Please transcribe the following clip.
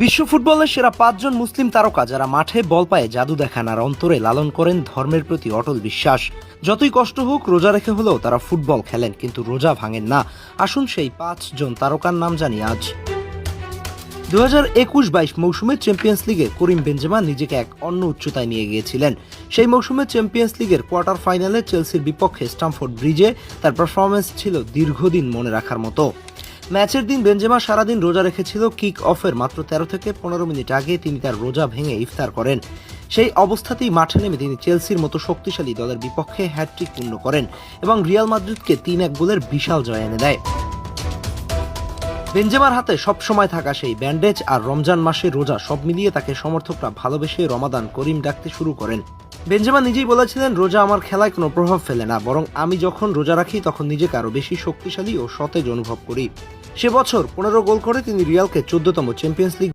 বিশ্ব ফুটবলের সেরা ৫ জন মুসলিম তারকা যারা মাঠে বল পায়ে জাদু দেখান আর অন্তরে লালন করেন ধর্মের প্রতি অটল বিশ্বাস। যতই কষ্ট হোক রোজা রেখে হলেও তারা ফুটবল খেলেন, কিন্তু রোজা ভাঙেন না। আসুন সেই ৫ জন তারকার নাম জানি আজ। 2021-22 মৌসুমে চ্যাম্পিয়ন্স লিগে করিম বেনজেমা নিজেকে এক অন্য উচ্চতায় নিয়ে গিয়েছিলেন। সেই মৌসুমে চ্যাম্পিয়ন্স লিগের কোয়ার্টার ফাইনালে চেলসির বিপক্ষে স্টামফোর্ড ব্রিজে তার পারফরমেন্স ছিল দীর্ঘদিন মনে রাখার মতো। ম্যাচের দিন বেনজেমা সারাদিন রোজা রেখেছিল। কিক অফের মাত্র 13 থেকে 15 মিনিট আগে তিনি তার রোজা ভেঙে ইফতার করেন। সেই অবস্থাতেই মাঠে নেমে তিনি চেলসির মতো শক্তিশালী দলের বিপক্ষে হ্যাটট্রিক পূর্ণ করেন এবং রিয়াল মাদ্রিদকে 3-1 গোলের বিশাল জয় এনে দেয়। বেনজেমার হাতে সবসময় থাকা সেই ব্যান্ডেজ আর রমজান মাসের রোজা সব মিলিয়ে তাকে সমর্থকরা ভালোবেসে রমাদান করিম ডাকতে শুরু করেন। বেনজেমা নিজেই বলেছিলেন, রোজা আমার খেলায় কোনো প্রভাব ফেলে না, বরং আমি যখন রোজা রাখি তখন নিজেকে আরও বেশি শক্তিশালী ও সতেজ অনুভব করি। সে বছর 15 গোল করে তিনি রিয়ালকে 14তম চ্যাম্পিয়ন্স লিগ